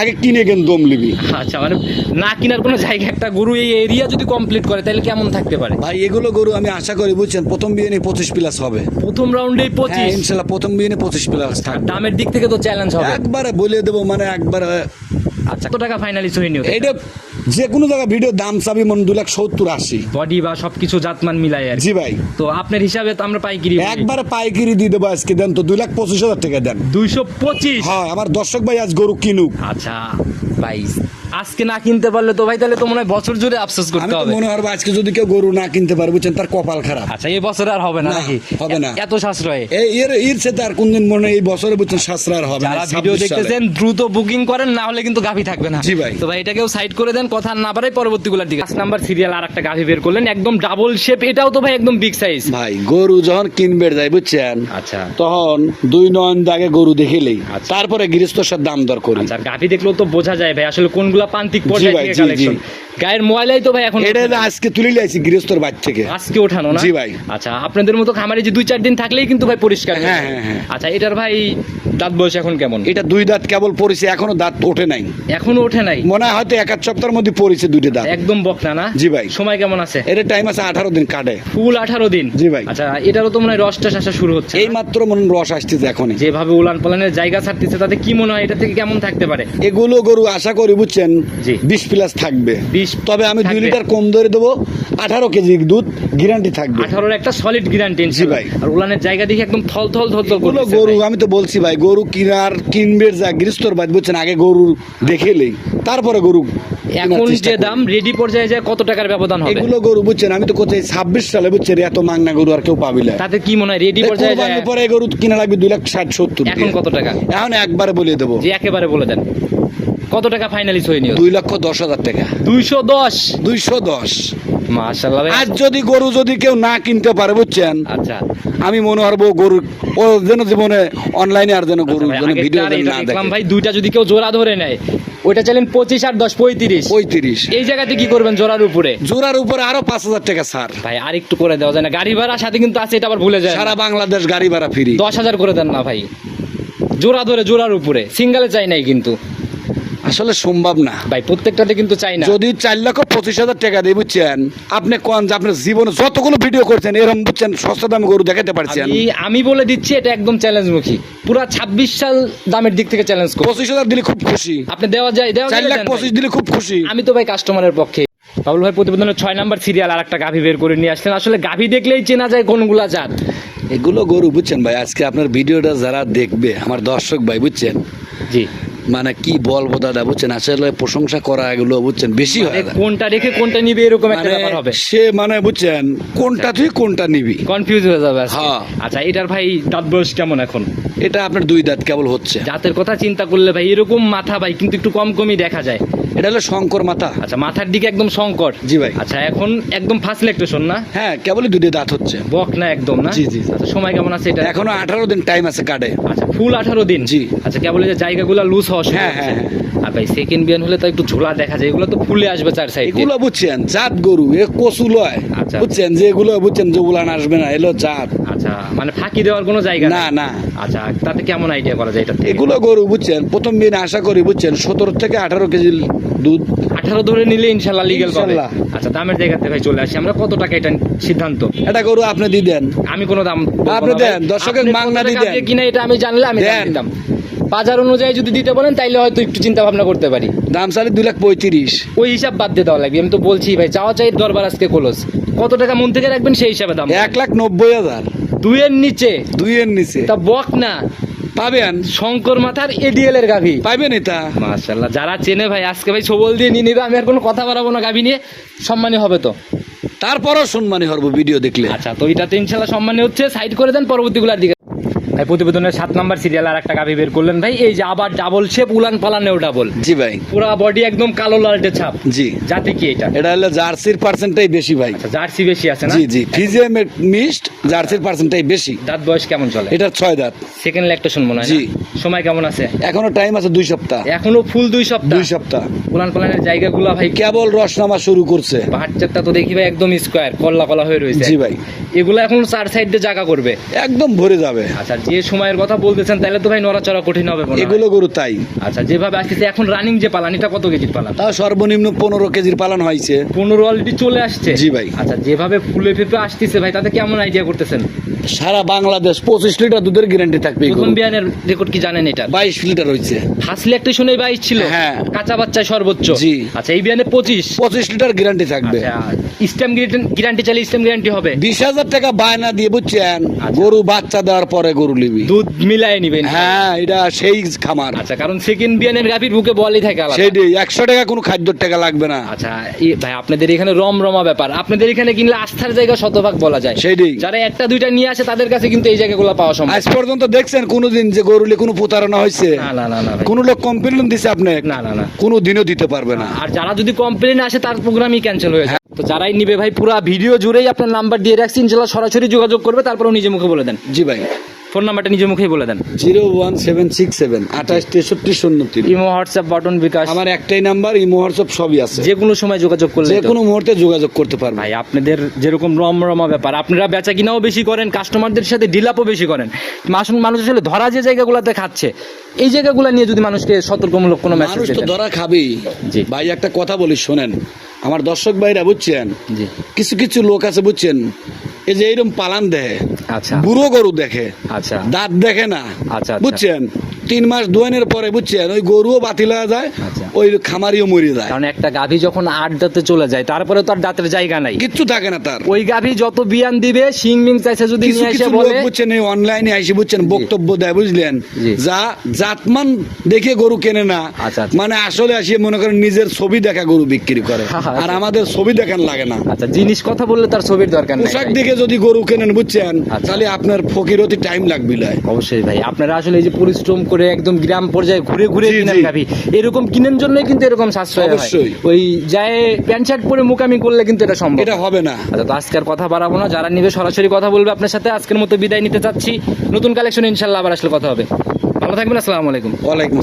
[SPEAKER 1] আগে কিনে কেন দম লিবি।
[SPEAKER 2] আচ্ছা, মানে না কিনার কোনো জায়গা, একটা গরু এই এরিয়া যদি কমপ্লিট করে তাহলে কেমন থাকতে পারে?
[SPEAKER 1] ভাই এগুলো গরু আমি আশা করি বুঝছেন প্রথম বিয়ে 25 প্লাস হবে।
[SPEAKER 2] প্রথম রাউন্ডেই
[SPEAKER 1] হ্যাঁ
[SPEAKER 2] 25?
[SPEAKER 1] ইনশাল্লাহ প্রথম বিয়ে 25 প্লাস থাকবে।
[SPEAKER 2] দামের দিক থেকে তো চ্যালেঞ্জ হবে।
[SPEAKER 1] একবারে বলে দেবো, মানে একবারে।
[SPEAKER 2] আচ্ছা, কত টাকা ফাইনালি সহি নিও?
[SPEAKER 1] এটা যে কোনো জায়গায় ভিডিও দাম চাবি মন 2,70,80।
[SPEAKER 2] বডি বা সবকিছু জাতমান মিলাই আর কি।
[SPEAKER 1] জি ভাই।
[SPEAKER 2] তো আপনার হিসাবে তো আমরা পাইকারি
[SPEAKER 1] একবারে পাইকারি দিয়ে দেবো আজকে, দেন তো 2,25,000 টাকা দেন।
[SPEAKER 2] 225?
[SPEAKER 1] হ্যাঁ, আমার দর্শক ভাই আজ গরু কিনুক।
[SPEAKER 2] আচ্ছা ভাই, আজকে না কিনতে পারলে তো ভাই তাহলে তো মনে হয় বছর জুড়ে আফসোস
[SPEAKER 1] আমি
[SPEAKER 2] করতে
[SPEAKER 1] তো
[SPEAKER 2] হবে।
[SPEAKER 1] মনে হয় আজকে যদি কেউ গরু না কিনতে পারে বুঝছেন, তার কপাল খারাপ।
[SPEAKER 2] আচ্ছা, এই বছর আর হবে না
[SPEAKER 1] না,
[SPEAKER 2] নাকি?
[SPEAKER 1] হবে না।
[SPEAKER 2] এত সাশ্রয়?
[SPEAKER 1] এর সাথে আর কোনদিন মনে হয় এই বছরে বুঝছেন সাশ্রয় আর হবে না।
[SPEAKER 2] যারা
[SPEAKER 1] 26
[SPEAKER 2] ভিডিও
[SPEAKER 1] সালে।
[SPEAKER 2] দেখতেছেন দ্রুত বুকিং করেন, না হলে কিন্তু গাভী থাকবে না।
[SPEAKER 1] জি ভাই।
[SPEAKER 2] তো ভাই এটাকেও সাইড করে দেন, কথা না বাড়াই পরবর্তীগুলোর দিকে। 5 নাম্বার সিরিয়াল আর একটা গাভী বের করলেন, একদম ডাবল শেপ, এটাও তো ভাই একদম বিগ সাইজ।
[SPEAKER 1] ভাই গরু যখন কিনবে যায় বুঝছেন,
[SPEAKER 2] আচ্ছা
[SPEAKER 1] তখন 2 নয়ন দাগে গরু দেখিলেই
[SPEAKER 2] আচ্ছা।
[SPEAKER 1] তারপরে গৃহস্থর সাথে দাম দর করি।
[SPEAKER 2] আচ্ছা, গাভী দেখলেও তো বোঝা যায় ভাই আসলে কোনগুলা প্রান্তিক পর্যায়ে
[SPEAKER 1] ভাই,
[SPEAKER 2] থেকে
[SPEAKER 1] জি,
[SPEAKER 2] কালেকশন। গায়ের ময়লাই তো ভাই এখন
[SPEAKER 1] এটা আজকে তুলে লাইছি গৃহস্থর বাড়ি থেকে।
[SPEAKER 2] আজকে ওঠানো না?
[SPEAKER 1] জি ভাই।
[SPEAKER 2] আচ্ছা, আপনাদের মতো খামারে যে 2-4 দিন থাকলেই কিন্তু ভাই পরিষ্কার হয়ে
[SPEAKER 1] হ্যাঁ,
[SPEAKER 2] যায়।
[SPEAKER 1] হ্যাঁ, হ্যাঁ।
[SPEAKER 2] আচ্ছা, এটার ভাই দাঁত বয়স এখন কেমন?
[SPEAKER 1] এটা 2 দাঁত কেবল পড়েছে, এখনো দাঁত ওঠে নাই।
[SPEAKER 2] এখনো ওঠে নাই?
[SPEAKER 1] মনে হয় হয়তো 1 সপ্তাহের মধ্যে পড়েছে 2 দাঁত।
[SPEAKER 2] একদম বকনা না?
[SPEAKER 1] জি ভাই।
[SPEAKER 2] সময় কেমন আছে?
[SPEAKER 1] এর টাইম আছে 18 দিন কাটে।
[SPEAKER 2] ফুল 18 দিন?
[SPEAKER 1] জি ভাই।
[SPEAKER 2] আচ্ছা, এটারও তো মনে হয় রসটা শাসা শুরু হচ্ছে।
[SPEAKER 1] এই মাত্র মনে হয় রস আসতেছে এখনই।
[SPEAKER 2] যেভাবে উলান পালানের জায়গা ছাড়তেছে তাতে কি মনে হয় এটা থেকে কেমন থাকতে পারে?
[SPEAKER 1] এগুলো গরু আশা করি বুঝছেন
[SPEAKER 2] জি।
[SPEAKER 1] 20 প্লাস থাকবে।
[SPEAKER 2] 20
[SPEAKER 1] তবে আমি 2
[SPEAKER 2] থাকবে।
[SPEAKER 1] লিটার কম ধরে দেবো, 18 কেজি দুধ গ্যারান্টি থাকবে।
[SPEAKER 2] 18-র একটা সলিড গ্যারান্টি।
[SPEAKER 1] জি ভাই।
[SPEAKER 2] আর উলানের জায়গা দেখে একদম থল থল থল থল
[SPEAKER 1] এগুলো
[SPEAKER 2] করতেছে
[SPEAKER 1] গরু
[SPEAKER 2] ভাই।
[SPEAKER 1] আমি তো বলছি ভাই গরু কিনবে যা গৃহস্থর বাদ বুঝছেন, আগে গরু দেখেলেই তারপরে গরু কেনার
[SPEAKER 2] এখন
[SPEAKER 1] চেষ্টা
[SPEAKER 2] যে
[SPEAKER 1] করি।
[SPEAKER 2] দাম রেডি পর্যায়ে যায় কত টাকার ব্যবধান হবে?
[SPEAKER 1] এগুলো গরু বুঝছেন, আমি তো কোথায় 26 সালে বুঝছেন এত মাংনা গরু আর কেউ পাবিলে।
[SPEAKER 2] তাতে কি মনে হয় রেডি পর্যায়ে যায়
[SPEAKER 1] কোরবানির পরে এই গরু কিনা লাগবে 2,60,70
[SPEAKER 2] এখন কত টাকা?
[SPEAKER 1] এখন একবারে বলে দেবো
[SPEAKER 2] যে একেবারে বলে দেন কত টাকা ফাইনালি সই নিও?
[SPEAKER 1] 2,10,000 টাকা।
[SPEAKER 2] 210।
[SPEAKER 1] 210।
[SPEAKER 2] মাশাআল্লাহ ভাই।
[SPEAKER 1] আজ যদি গরু যদি কেউ না কিনতে পারে বুঝছেন,
[SPEAKER 2] আচ্ছা
[SPEAKER 1] আমি মনে করবো গরু ও যেন জীবনে অনলাইনে আর যেন গরু
[SPEAKER 2] ভাই,
[SPEAKER 1] যেন
[SPEAKER 2] আগেরটা
[SPEAKER 1] ভিডিও
[SPEAKER 2] আর
[SPEAKER 1] যেন
[SPEAKER 2] এটা
[SPEAKER 1] না
[SPEAKER 2] দেখলাম
[SPEAKER 1] দেখে।
[SPEAKER 2] ভাই, দুইটা যদি কেউ জোড়া ধরে নেয় ওইটা চাইলেন 25 আর 10 35।
[SPEAKER 1] 35।
[SPEAKER 2] এই জায়গাতে কি করবেন জোড়ার উপরে?
[SPEAKER 1] জোড়ার উপরে আরো 5,000 টাকা ছাড়।
[SPEAKER 2] ভাই আর একটু করে দেওয়া যায় না? গাড়ি ভাড়া সাথে কিন্তু আছে, এটা আবার ভুলে যায়
[SPEAKER 1] সারা বাংলাদেশ গাড়ি ভাড়া ফ্রি।
[SPEAKER 2] 10,000 করে দেন না ভাই, জোড়া ধরে জোড়ার উপরে। সিঙ্গেলে চাই নাই কিন্তু
[SPEAKER 1] আসলে সম্ভব না
[SPEAKER 2] ভাই, প্রত্যেকটাতে কিন্তু চাই না।
[SPEAKER 1] যদি 4,25,000 টাকা দিয়ে বুঝছেন, আপনি কোন যে আপনার জীবনে যতগুলো ভিডিও করছেন এরকম বুঝছেন সস্তা দামে গরু দেখাতে পারছেন।
[SPEAKER 2] আমি বলে দিচ্ছি এটা একদম চ্যালেঞ্জমুখী, পুরা 26 সাল দামের দিক থেকে চ্যালেঞ্জ করব।
[SPEAKER 1] 25,000 দিলে খুব খুশি,
[SPEAKER 2] আপনি দেওয়া যায়, দেওয়া যায় দেন ভাই।
[SPEAKER 1] 4,25,000 দিলে খুব খুশি।
[SPEAKER 2] আমি তো ভাই কাস্টমারের পক্ষে। বাবুল ভাই প্রতিবেদনের 6 নাম্বার সিরিয়াল আর একটা গাভী বের করে নিয়ে আসলেন। আসলে গাভী দেখলেই চেনা যায় কোনগুলা জাত।
[SPEAKER 1] এগুলো গরু বুঝছেন ভাই, আজকে আপনার ভিডিওটা যারা দেখবে আমার দর্শক ভাই বুঝছেন,
[SPEAKER 2] জি
[SPEAKER 1] মানে কি বলবো দাদা বুঝছেন, আসলে প্রশংসা করা এগুলো বুঝছেন বেশি হয় না।
[SPEAKER 2] কোনটা রেখে কোনটা নিবে এরকম একটা
[SPEAKER 1] মানে
[SPEAKER 2] ব্যাপার হবে,
[SPEAKER 1] সে মানে বুঝছেন কোনটা তুই কোনটা নিবি।
[SPEAKER 2] কনফিউজ হয়ে যাবে আজকে।
[SPEAKER 1] হ্যাঁ।
[SPEAKER 2] আচ্ছা এটার ভাই দাঁত বয়স কেমন এখন?
[SPEAKER 1] এটা আপনার 2 দাঁত কেবল হচ্ছে।
[SPEAKER 2] জাতের কথা চিন্তা করলে ভাই এরকম মাথা ভাই কিন্তু একটু কম কমই দেখা যায়।
[SPEAKER 1] এটা হলো শঙ্কর মাথা।
[SPEAKER 2] আচ্ছা মাথার দিকে একদম সংকট।
[SPEAKER 1] জি ভাই।
[SPEAKER 2] আচ্ছা এখন একদম ফার্স্ট লেকটেশন না?
[SPEAKER 1] হ্যাঁ কেবলই 2 দাঁত হচ্ছে।
[SPEAKER 2] বক না একদম না?
[SPEAKER 1] জি, জি।
[SPEAKER 2] আচ্ছা সময় কেমন আছে এটা?
[SPEAKER 1] এখনো 18 দিন টাইম আছে কার্ডে।
[SPEAKER 2] আচ্ছা ফুল 18 দিন।
[SPEAKER 1] জি।
[SPEAKER 2] আচ্ছা কেবল এই যে জায়গাগুলো লুজ হওয়া শুরু
[SPEAKER 1] হ্যাঁ,
[SPEAKER 2] হচ্ছে।
[SPEAKER 1] হ্যাঁ,
[SPEAKER 2] আর ভাই সেকেন্ড বিয়ান হলে তো একটু ঝোলা দেখা যায়, এগুলো তো ফুলে আসবে চার সাইড।
[SPEAKER 1] এগুলো বুঝছেন জাত গরু, এ কচু লয়।
[SPEAKER 2] আচ্ছা।
[SPEAKER 1] বুঝছেন যে এগুলো বুঝছেন যে উলান আসবে না, এলো জাত।
[SPEAKER 2] আচ্ছা মানে ফাঁকি দেওয়ার কোনো জায়গা
[SPEAKER 1] না
[SPEAKER 2] নেই।
[SPEAKER 1] না,
[SPEAKER 2] আচ্ছা তাতে কেমন আইডিয়া করা যায় এটা থেকে?
[SPEAKER 1] এগুলো গরু বুঝছেন প্রথম দিন আশা করি বুঝছেন 17 থেকে 18 কেজি দুধ।
[SPEAKER 2] 18 ধরে নিলে ইনশাল্লাহ লিগ্যাল পাবে।
[SPEAKER 1] ইনশাল্লাহ।
[SPEAKER 2] আচ্ছা দামের জায়গাতে ভাই চলে আসি আমরা, কত টাকা এটা সিদ্ধান্ত?
[SPEAKER 1] এটা গরু আপনি দিয়ে দেন।
[SPEAKER 2] আমি কোনো দাম বলবো
[SPEAKER 1] আপনি
[SPEAKER 2] না ভাই।
[SPEAKER 1] দেন, দর্শকের
[SPEAKER 2] আপনি
[SPEAKER 1] মাংনা
[SPEAKER 2] কত
[SPEAKER 1] দিয়ে
[SPEAKER 2] টাকা
[SPEAKER 1] দেন।
[SPEAKER 2] দিয়ে কিনা এটা আমি জানলে আমি দাম
[SPEAKER 1] দেন।
[SPEAKER 2] দিতাম। বাজার অনুযায়ী যদি দিতে বলেন তাইলে হয়তো একটু চিন্তা ভাবনা করতে পারি।
[SPEAKER 1] দাম চালে 2,35,000।
[SPEAKER 2] ওই হিসাব বাদ দিয়ে দেওয়া লাগবে। আমি তো বলছি ভাই চাওয়া চাই দরবার আজকে ক্লোজ। কত টাকা মন থেকে রাখবেন সেই হিসাবে দাম।
[SPEAKER 1] 1,90,000।
[SPEAKER 2] 2 এর নিচে
[SPEAKER 1] 2 এর নিচে
[SPEAKER 2] তা বক না,
[SPEAKER 1] পাবেন,
[SPEAKER 2] শঙ্কর মাথার এডিএল এর গাভী।
[SPEAKER 1] পাইবেন এটা।
[SPEAKER 2] মাশাআল্লাহ যারা চেনে ভাই আজকে ভাই সবল দিয়ে নিয়ে নিবে। আমি আর কোনো কথা বাড়াবো না, গাভী নিয়ে সম্মানী হবে তো।
[SPEAKER 1] তারপরও সম্মানী হবো ভিডিও দেখলে।
[SPEAKER 2] আচ্ছা তো এটাতে ইনশাল্লাহ সম্মানী হচ্ছে, সাইড করে দেন পরবর্তীগুলোর দিকে। ভাই প্রতিবেদনের 7 নাম্বার সিরিয়াল আর একটা গাভী বের করলেন ভাই, এই যে আবার ডাবল শেপ উলান পালানেও ডাবল,
[SPEAKER 1] জি ভাই।
[SPEAKER 2] পুরা বডি একদম কালো লালটে ছাপ।
[SPEAKER 1] জি।
[SPEAKER 2] জাতি কি এটা?
[SPEAKER 1] এটা হলো জার্সির পার্সেন্টটাই বেশি ভাই।
[SPEAKER 2] আচ্ছা জার্সি বেশি আছে না?
[SPEAKER 1] জি জি, ফিজিয়াম মিক্সড জার্সির পার্সেন্টটাই বেশি।
[SPEAKER 2] দাঁত বয়স কেমন চলে?
[SPEAKER 1] এটার 6 দাঁত।
[SPEAKER 2] সেকেন্ড ল্যাকটেশন মনে হয় না?
[SPEAKER 1] জি।
[SPEAKER 2] সময় কেমন আছে?
[SPEAKER 1] এখনো টাইম আছে 2 সপ্তাহ।
[SPEAKER 2] এখনো ফুল 2 সপ্তাহ।
[SPEAKER 1] 2 সপ্তাহ।
[SPEAKER 2] উলান পালানের জায়গাগুলো ভাই
[SPEAKER 1] কেবল রস নামা শুরু করছে।
[SPEAKER 2] পাহাড় চারটা তো দেখি ভাই একদম স্কোয়ার কল্লা কলা হয়ে রয়েছে।
[SPEAKER 1] জি ভাই।
[SPEAKER 2] এগুলো এখন 4 সাইড দিয়ে জায়গা করবে।
[SPEAKER 1] একদম ভরে যাবে।
[SPEAKER 2] আচ্ছা যে সময়ের কথা বলতেছেন তাহলে তো ভাই নড়াচড়া কঠিন হবে মনে হয়।
[SPEAKER 1] এগুলো গরু তাই।
[SPEAKER 2] আচ্ছা যেভাবে আসছে এখন রানিং যে পালান এটা কত কেজির পালান?
[SPEAKER 1] তাও সর্বনিম্ন 15 কেজির পালন হয়েছে।
[SPEAKER 2] 15 অলরেডি চলে আসছে।
[SPEAKER 1] জি ভাই।
[SPEAKER 2] আচ্ছা যেভাবে ফুলে ফেপে আসতেছে ভাই তাতে কেমন আইডিয়া করতেছেন?
[SPEAKER 1] সারা বাংলাদেশ 25 লিটার দুধের গ্যারান্টি থাকবে এই
[SPEAKER 2] প্রথম
[SPEAKER 1] গরু।
[SPEAKER 2] বিয়ানের রেকর্ড কি জানেন এটা?
[SPEAKER 1] 22 লিটার হয়েছে।
[SPEAKER 2] ফার্স্ট ল্যাকটেশনে 22 ছিল।
[SPEAKER 1] হ্যাঁ।
[SPEAKER 2] কাঁচা বাচ্চায় সর্বোচ্চ।
[SPEAKER 1] জি।
[SPEAKER 2] আচ্ছা এই বিয়ানে 25।
[SPEAKER 1] 25 লিটার গ্যারান্টি থাকবে।
[SPEAKER 2] আচ্ছা স্টেম গ্যারান্টি চাইলে স্টেম গ্যারান্টি হবে।
[SPEAKER 1] 20,000 টাকা বায়না দিয়ে বুঝছেন,
[SPEAKER 2] আচ্ছা।
[SPEAKER 1] গরু বাচ্চা দেওয়ার পরে গরু নিবি।
[SPEAKER 2] দুধ মিলায় নিবেন।
[SPEAKER 1] হ্যাঁ এটা সেই খামার।
[SPEAKER 2] আচ্ছা কারণ সেকেন্ড বিয়ানের গাভীর বুকে বলই থাকে আলাদা।
[SPEAKER 1] সেইটাই 100 টাকা কোনো খাদ্যর টাকা লাগবে না।
[SPEAKER 2] আচ্ছা ভাই আপনাদের এখানে রমরমা ব্যাপার, আপনাদের এখানে কিনলে আস্থার জায়গা শতভাগ বলা যায়।
[SPEAKER 1] সেইটাই।
[SPEAKER 2] যারা একটা দুইটা নিয়ে আসে তাদের কাছে কিন্তু এই জায়গাগুলো পাওয়া সম্ভব।
[SPEAKER 1] আজ পর্যন্ত দেখছেন কোনোদিন যে গরুলে কোনো প্রতারণা হয়েছে?
[SPEAKER 2] না না না না ভাই।
[SPEAKER 1] কোন লোক কমপ্লেন দিছে আপনি?
[SPEAKER 2] না না না।
[SPEAKER 1] কোনো দিনও দিতে পারবে না।
[SPEAKER 2] আর যারা যদি কমপ্লেন আসে তার প্রোগ্রামই ক্যান্সেল হয়ে যায়। তো যারাই নিবে ভাই পুরা ভিডিও জুড়েই আপনার নাম্বার দিয়ে রাখছি, ইনশাআল্লাহ সরাসরি যোগাযোগ করবে, তারপরেও নিজে মুখে বলে দেন।
[SPEAKER 1] জি ভাই।
[SPEAKER 2] ফোন নাম্বারটা নিজে মুখেই বলে দেন।
[SPEAKER 1] 01767 2863 03।
[SPEAKER 2] ইমো হোয়াটসঅ্যাপ বাটন বিকাশ
[SPEAKER 1] আমার একটাই নাম্বার, ইমো হোয়াটসঅ্যাপ সবই আছে।
[SPEAKER 2] যে কোনো সময় যোগাযোগ করলে
[SPEAKER 1] যে কোনো মুহূর্তে যোগাযোগ করতে পারবে।
[SPEAKER 2] ভাই আপনাদের যেরকম রমরমা ব্যাপার, আপনারা বেচা কিনাও বেশি করেন, কাস্টমারদের সাথে ডিলাপও বেশি করেন। মানুষ আসলে ধরা যে জায়গাগুলোতে খাচ্ছে এই জায়গাগুলো নিয়ে যদি মানুষকে সতর্কমূলক কোনো মেসেজ
[SPEAKER 1] মানুষ তো
[SPEAKER 2] দেন।
[SPEAKER 1] ধরা খাবেই।
[SPEAKER 2] জি।
[SPEAKER 1] ভাই একটা কথা বলি শোনেন, আমার দর্শক ভাইরা বুঝছেন,
[SPEAKER 2] জি।
[SPEAKER 1] কিছু কিছু লোক আছে বুঝছেন, এই যে এইরকম পালান দেয়
[SPEAKER 2] আচ্ছা।
[SPEAKER 1] বুড়ো গরু দেখে,
[SPEAKER 2] আচ্ছা
[SPEAKER 1] দাঁত দেখে না,
[SPEAKER 2] আচ্ছা, আচ্ছা।
[SPEAKER 1] বুঝছেন? 3 মাস দোয়ানের পরে বুঝছেন ওই গরুও বাতিল হয়ে যায়,
[SPEAKER 2] আচ্ছা।
[SPEAKER 1] ওই খামারিও মরে যায়,
[SPEAKER 2] কারণ একটা গাভী যখন 8 দাঁতে চলে যায় তারপরে তো আর দাঁতের জায়গা নাই।
[SPEAKER 1] কিচ্ছু থাকে না তার।
[SPEAKER 2] ওই গাভী যত বিয়ান দিবে শিং মিং চাইছে যদি
[SPEAKER 1] কিছু
[SPEAKER 2] নিয়ে এসে
[SPEAKER 1] কিছু লোক
[SPEAKER 2] বলে
[SPEAKER 1] বুঝছেন এই অনলাইনে আইসি বুঝছেন বক্তব্য দেয়, বুঝলেন?
[SPEAKER 2] জি।
[SPEAKER 1] যা জাতমান দেখে গরু কেনে না,
[SPEAKER 2] আচ্ছা, আচ্ছা।
[SPEAKER 1] মানে আসলে আসিয়ে মনে করেন নিজের ছবি দেখা গরু বিক্রি করে,
[SPEAKER 2] আচ্ছা।
[SPEAKER 1] আর আমাদের ছবি দেখান লাগে না।
[SPEAKER 2] আচ্ছা, জিনিস কথা বললে তার ছবির দরকার নেই
[SPEAKER 1] পোশাক
[SPEAKER 2] ভাই।
[SPEAKER 1] দেখে যদি গরু কেনেন বুঝছেন,
[SPEAKER 2] আচ্ছা।
[SPEAKER 1] তাহলে আপনার ফকিরতি টাইম লাগবে লয়।
[SPEAKER 2] অবশ্যই ভাই, আপনারা আসলে এই যে পরিশ্রম করে একদম গ্রাম পর্যায়ে ঘুরে ঘুরে
[SPEAKER 1] জি,
[SPEAKER 2] কিনেন
[SPEAKER 1] জি।
[SPEAKER 2] গাভী, এরকম কিনেন জন্যই কিন্তু এরকম সাশ্রয় হয়।
[SPEAKER 1] অবশ্যই।
[SPEAKER 2] ওই যায় প্যান্ট শার্ট পরে মুকামি করলে কিন্তু এটা সম্ভব
[SPEAKER 1] এটা
[SPEAKER 2] না।
[SPEAKER 1] হবে না।
[SPEAKER 2] আচ্ছা, তো আজকের কথা বাড়াবো না, যারা নিবে সরাসরি কথা বলবে আপনার সাথে। আজকের মতো বিদায় নিতে চাচ্ছি, নতুন কালেকশন ইনশাল্লাহ আবার আসলে কথা হবে। ভালো থাকবেন, আসসালামু আলাইকুম।
[SPEAKER 1] ওয়ালাইকুম